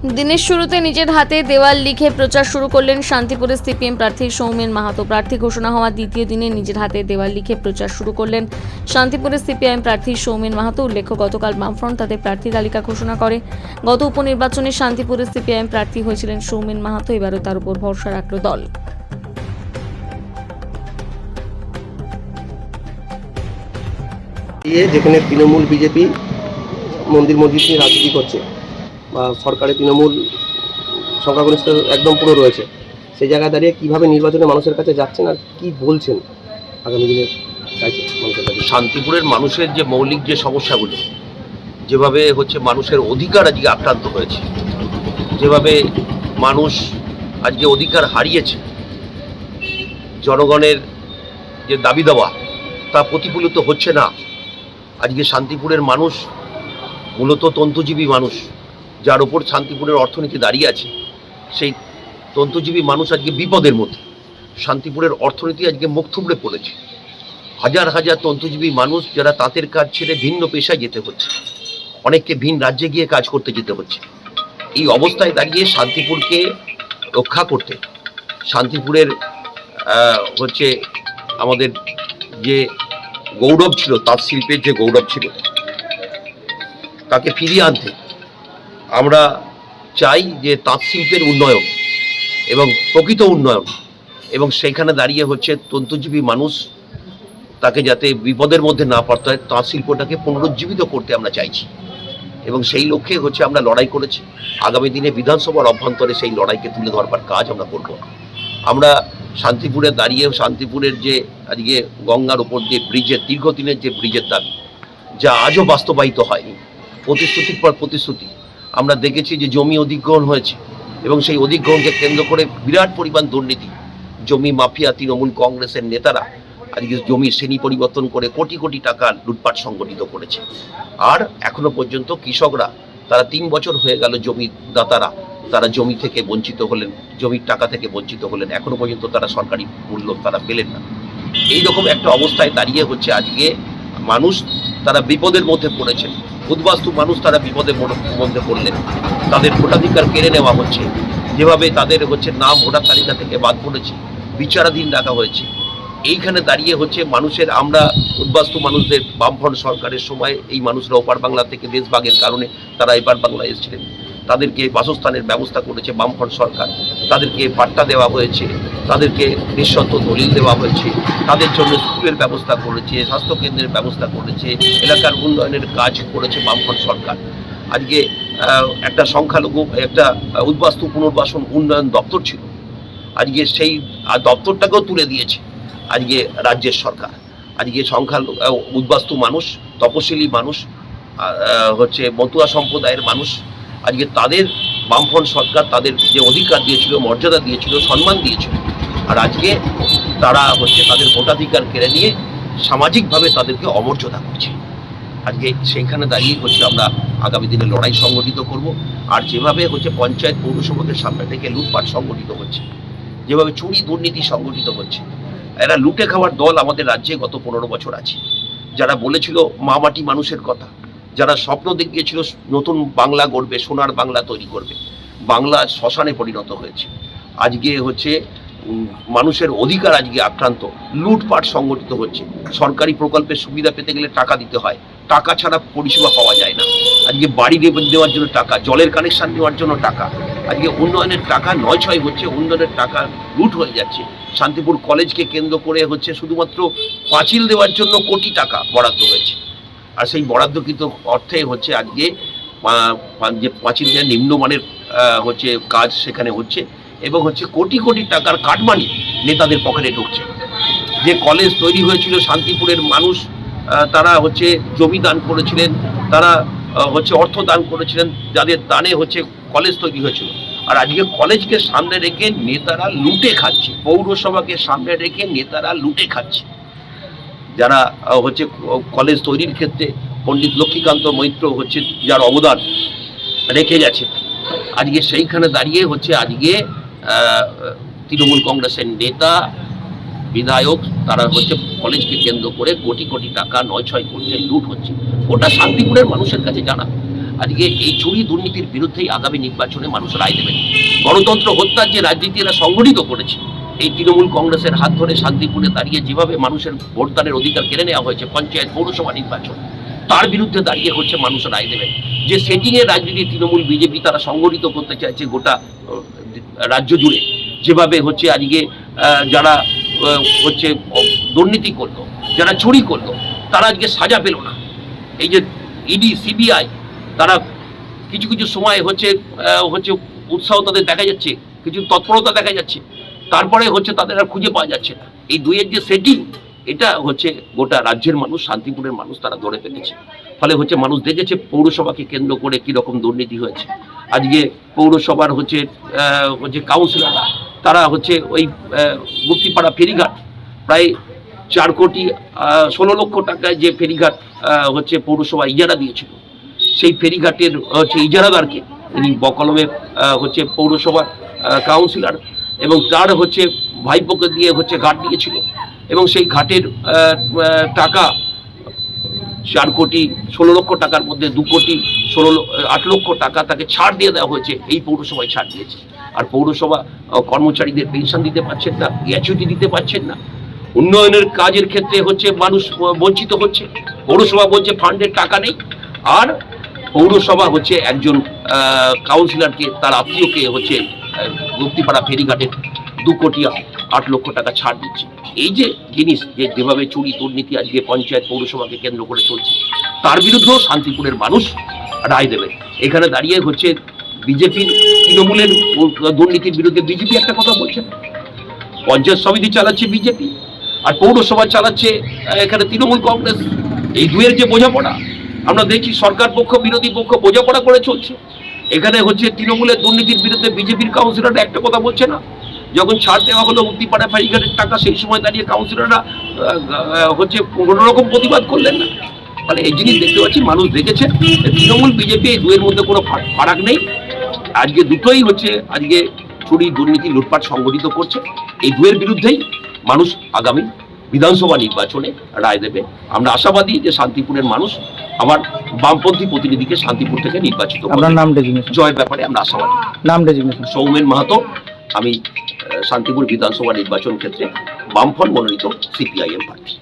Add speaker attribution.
Speaker 1: দিনের শুরুতে নিজের হাতে দেওয়াল লিখে প্রচার শুরু করলেন শান্তিপুরের সিপিএম প্রার্থী সৌমেন মাহাতো। প্রার্থী ঘোষণা হওয়ার দ্বিতীয় দিনে নিজের হাতে দেওয়াল লিখে প্রচার শুরু করলেন শান্তিপুরের সিপিআইএম প্রার্থী সৌমেন মাহাতো। উল্লেখ্য, গতকাল বামফ্রন্ট তাদের প্রার্থী তালিকা ঘোষণা করে। গত উপনির্বাচনে শান্তিপুরের সিপিআইএম প্রার্থী হয়েছিলেন সৌমেন মাহাতো। এবারও তার উপর ভরসা রাখল দল।
Speaker 2: যেখানে তৃণমূল বিজেপি মন্দির মসজিদ নিয়ে রাজনীতি করছে বা সরকারে তৃণমূল সংখ্যাগরিষ্ঠ একদম পুরো রয়েছে, সেই জায়গায় দাঁড়িয়ে কীভাবে নির্বাচনে মানুষের কাছে যাচ্ছেন আর কি বলছেন আগামী দিনে চাইছে মানুষের কাছে?
Speaker 3: শান্তিপুরের মানুষের যে মৌলিক যে সমস্যাগুলো, যেভাবে হচ্ছে মানুষের অধিকার আজকে আক্রান্ত হয়েছে, যেভাবে মানুষ আজকে অধিকার হারিয়েছে, জনগণের যে দাবি দেওয়া তা প্রতিফলিত হচ্ছে না। আজকে শান্তিপুরের মানুষ মূলত তন্তুজীবী মানুষ, যার ওপর শান্তিপুরের অর্থনীতি দাঁড়িয়ে আছে। সেই তন্তুজীবী মানুষ আজকে বিপদের মধ্যে। শান্তিপুরের অর্থনীতি আজকে মুখ থুবড়ে পড়েছে। হাজার হাজার তন্তুজীবী মানুষ যারা তাঁতের কাজ ছেড়ে ভিন্ন পেশায় যেতে হচ্ছে, অনেককে ভিন রাজ্যে গিয়ে কাজ করতে যেতে হচ্ছে। এই অবস্থায় দাঁড়িয়ে শান্তিপুরকে রক্ষা করতে, শান্তিপুরের হচ্ছে আমাদের যে গৌরব ছিল, তাঁত শিল্পের যে গৌরব ছিল, তাকে ফিরিয়ে আনতে আমরা চাই যে তাঁত শিল্পের উন্নয়ন এবং প্রকৃত উন্নয়ন, এবং সেইখানে দাঁড়িয়ে হচ্ছে তন্তুজীবী মানুষ তাকে যাতে বিপদের মধ্যে না পড়তে হয়, তাঁত শিল্পটাকে পুনরুজ্জীবিত করতে আমরা চাইছি এবং সেই লক্ষ্যে হচ্ছে আমরা লড়াই করেছি। আগামী দিনে বিধানসভার অভ্যন্তরে সেই লড়াইকে তুলে ধরবার কাজ আমরা করব। আমরা শান্তিপুরে দাঁড়িয়ে শান্তিপুরের যে আজকে গঙ্গার উপর যে ব্রিজের, দীর্ঘদিনের যে ব্রিজের দাবি, যা আজও বাস্তবায়িত হয়নি, প্রতিশ্রুতির পর প্রতিশ্রুতি। আমরা দেখেছি যে জমি অধিগ্রহণ হয়েছে এবং সেই অধিগ্রহণকে কেন্দ্র করে বিরাট পরিমাণ দুর্নীতি, জমি মাফিয়া তৃণমূল কংগ্রেসের নেতারা আজকে জমির শ্রেণী পরিবর্তন করে কোটি কোটি টাকা লুটপাট সংগঠিত করেছে। আর এখনো পর্যন্ত কৃষকরা, তারা 3 বছর হয়ে গেল জমিদাতারা তারা জমি থেকে বঞ্চিত হলেন, জমির টাকা থেকে বঞ্চিত হলেন, এখনো পর্যন্ত তারা সরকারি মূল্য তারা পেলেন না। এইরকম একটা অবস্থায় দাঁড়িয়ে হচ্ছে আজকে মানুষ তারা বিপদের মধ্যে পড়েছেন। উদ্বাস্তু মানুষ তারা বিপদের মধ্যে পড়লেন, তাদের ভোটাধিকার কেড়ে নেওয়া হচ্ছে, যেভাবে তাদের হচ্ছে নাম ভোটার তালিকা থেকে বাদ পড়েছে, বিচারাধীন রাখা হয়েছে। এইখানে দাঁড়িয়ে হচ্ছে মানুষের, আমরা উদ্বাস্তু মানুষদের বামফ্রন্ট সরকারের সময় এই মানুষরা ওপার বাংলা থেকে দেশভাগের কারণে তারা এপার বাংলায় এসেছিলেন, তাদেরকে বাসস্থানের ব্যবস্থা করেছে বামফ্রন্ট সরকার, তাদেরকে পাট্টা দেওয়া হয়েছে, তাদেরকে নিঃশর্ত দলিল দেওয়া হয়েছে, তাদের জন্য স্কুলের ব্যবস্থা করেছে, স্বাস্থ্যকেন্দ্রের ব্যবস্থা করেছে, এলাকার উন্নয়নের কাজ করেছে বামফ্রন্ট সরকার। আজকে একটা সংখ্যালঘু একটা উদ্বাস্তু পুনর্বাসন উন্নয়ন দপ্তর ছিল, আজকে সেই দপ্তরটাকেও তুলে দিয়েছে আজকে রাজ্যের সরকার। আজকে উদ্বাস্তু মানুষ, তপশিলি মানুষ, হচ্ছে মতুয়া সম্প্রদায়ের মানুষ, আজকে তাদের বামফ্রন্ট সরকার তাদের যে অধিকার দিয়েছিল, মর্যাদা দিয়েছিল, সম্মান দিয়েছিল, আর আজকে তারা হচ্ছে তাদের ভোটাধিকার কেড়ে নিয়ে সামাজিকভাবে তাদেরকে অমর্যাদা করছে। আজকে সেইখানে দাঁড়িয়ে হচ্ছে আমরা আগামী দিনে লড়াই সংগঠিত করব। আর যেভাবে হচ্ছে পঞ্চায়েত পৌরসভাদের সামনে থেকে লুটপাট সংগঠিত হচ্ছে, যেভাবে চুরি দুর্নীতি সংগঠিত হচ্ছে, এরা লুটে খাওয়ার দল আমাদের রাজ্যে গত 15 বছর আছে। যারা বলেছিল মা মাটি মানুষের কথা, যারা স্বপ্ন দেখিয়েছিল নতুন বাংলা গড়বে, সোনার বাংলা তৈরি করবে, বাংলা শ্মশানে পরিণত হয়েছে। আজকে হচ্ছে মানুষের অধিকার আজকে আক্রান্ত, লুটপাট সংগঠিত হচ্ছে। সরকারি প্রকল্পের সুবিধা পেতে গেলে টাকা দিতে হয়, টাকা ছাড়া পরিষেবা পাওয়া যায় না। আজকে বাড়ি দেওয়ার জন্য টাকা, জলের কানেকশন নেওয়ার জন্য টাকা, আজকে উন্নয়নের টাকা নয় ছয় হচ্ছে, উন্নয়নের টাকা লুট হয়ে যাচ্ছে। শান্তিপুর কলেজকে কেন্দ্র করে হচ্ছে শুধুমাত্র পাঁচিল দেওয়ার জন্য কোটি টাকা বরাদ্দ হয়েছে, আর সেই বরাদ্দকৃত অর্থে হচ্ছে আজকে যে পাঁচিল দেওয়ার নিম্নমানের হচ্ছে কাজ সেখানে হচ্ছে, এবং হচ্ছে কোটি কোটি টাকার কাটমানি নেতাদের পকেটে ঢুকছে। যে কলেজ তৈরি হয়েছিল, শান্তিপুরের মানুষ তারা হচ্ছে জমি দান করেছিলেন, তারা হচ্ছে অর্থ দান করেছিলেন, যাদের দানে হচ্ছে কলেজ তৈরি হয়েছিল, আর আজকে কলেজকে সামনে রেখে নেতারা লুটে খাচ্ছে, পৌরসভাকে সামনে রেখে নেতারা লুটে খাচ্ছে। যারা হচ্ছে কলেজ তৈরির ক্ষেত্রে পণ্ডিত লক্ষ্মীকান্ত মৈত্র হচ্ছে যার অবদান রেখে গেছে, আজকে সেইখানে দাঁড়িয়ে হচ্ছে আজকে তৃণমূল কংগ্রেসের নেতা বিধায়ক তারা হচ্ছে কলেজকে কেন্দ্র করে কোটি কোটি টাকা নয় ছয় করছে, লুট হচ্ছে। ওটা শান্তিপুরের মানুষের কাছে জানা। আজকে এই চুরি দুর্নীতির বিরুদ্ধেই আগামী নির্বাচনে মানুষ রায় দেবেন। গণতন্ত্র হত্যার যে রাজনীতি এরা সংগঠিত করেছে, এই তৃণমূল কংগ্রেসের হাত ধরে শান্তিপুরে দাঁড়িয়ে যেভাবে মানুষের ভোটদানের অধিকার কেড়ে নেওয়া হয়েছে পঞ্চায়েত পৌরসভা নির্বাচন, তার বিরুদ্ধে দাঁড়িয়ে হচ্ছে মানুষ রায় দেবেন। যে সেটিংয়ের রাজনীতি তৃণমূল বিজেপি তারা সংগঠিত করতে চাইছে গোটা রাজ্য জুড়ে, যেভাবে হচ্ছে আজকে যারা হচ্ছে দুর্নীতি করলো, যারা চুরি করলো, তারা আজকে সাজা পেল না। এই যে ইডি সিবিআই তারা কিছু কিছু সময় হচ্ছে উৎসাহ তাদের দেখা যাচ্ছে, কিছু তৎপরতা দেখা যাচ্ছে, তারপরে হচ্ছে তাদের আর খুঁজে পাওয়া যাচ্ছে না। এই দুইয়ের যে সেটিং, এটা হচ্ছে গোটা রাজ্যের মানুষ, শান্তিপুরের মানুষ তারা ধরে ফেলেছে। ফলে হচ্ছে মানুষ দেখেছে পৌরসভাকে কেন্দ্র করে কীরকম দুর্নীতি হয়েছে। আজকে পৌরসভার হচ্ছে কাউন্সিলররা তারা হচ্ছে ওই গুপ্তিপাড়া ফেরিঘাট প্রায় 4,16,00,000 টাকায় যে ফেরিঘাট হচ্ছে পৌরসভা ইজারা দিয়েছিল, সেই ফেরিঘাটের হচ্ছে ইজারাদারকে তিনি বকলমে হচ্ছে পৌরসভার কাউন্সিলর এবং তার হচ্ছে ভাইপোকে দিয়ে হচ্ছে ঘাট দিয়েছিল এবং সেই ঘাটের টাকা 4,16,00,000 টাকার মধ্যে 2,8,00,000 টাকা তাকে ছাড় দিয়ে দেওয়া হয়েছে। এই পৌরসভায় ছাড় দিয়েছে। আর পৌরসভা কর্মচারীদের পেনশন দিতে পারছেন না, গ্র্যাচুইটি দিতে পারছেন না। উন্নয়নের কাজের ক্ষেত্রে হচ্ছে মানুষ বঞ্চিত হচ্ছে। পৌরসভা বলছে ফান্ডের টাকা নেই, আর পৌরসভা হচ্ছে একজন কাউন্সিলরকে তার আত্মীয়কে হচ্ছে গুপ্তিপাড়া ফেরিঘাটের 2,08,00,000 টাকা ছাড় দিচ্ছে। এই যে জিনিস যেভাবে চুরি দুর্নীতি আজকে পঞ্চায়েত পৌরসভাকে কেন্দ্র করে চলছে, তার বিরুদ্ধেও শান্তিপুরের মানুষ রায় দেবে। এখানে দাঁড়িয়ে হচ্ছে বিজেপির তৃণমূলের দুর্নীতির বিরুদ্ধে বিজেপি একটা কথা বলছে না, পঞ্চায়েত সমিতি চালাচ্ছে বিজেপি আর পৌরসভা চালাচ্ছে এখানে তৃণমূল কংগ্রেস। এই দুয়ের যে বোঝাপড়া আমরা দেখছি, সরকার পক্ষ বিরোধী পক্ষ বোঝাপড়া করে চলছে। এখানে হচ্ছে তৃণমূলের দুর্নীতির বিরুদ্ধে বিজেপির কাউন্সিলররা একটা কথা বলছে না। যখন ছাড় দেওয়া হলো গুপ্তিপাড়া ফেরিঘাটের টাকা, সেই সময় দাঁড়িয়ে কাউন্সিলররা হচ্ছে কোনো রকম প্রতিবাদ করলেন না। মানে এই জিনিস দেখতে পাচ্ছি, মানুষ দেখেছে তৃণমূল বিজেপি এই দুয়ের মধ্যে কোনো ফারাক নেই। আজকে দুটোই হচ্ছে আজকে চুরি দুর্নীতি লুটপাট সংগঠিত করছে। এই দুয়ের বিরুদ্ধেই মানুষ আগামী বিধানসভা নির্বাচনে রায় দেবে। আমরা আশাবাদী যে শান্তিপুরের মানুষ আবার বামপন্থী প্রতিনিধিকে শান্তিপুর থেকে নির্বাচিত করবে।
Speaker 4: আপনার নাম ডেজিগনেশন?
Speaker 3: জয় ব্যাপারে আমরা আশাবাদী।
Speaker 4: নাম ডেজিগনেশন?
Speaker 3: সৌমেন মাহাতো। আমি শান্তিপুর বিধানসভা নির্বাচন ক্ষেত্রে বামফ্রন্ট মনোনীত সিপিআইএম প্রার্থী।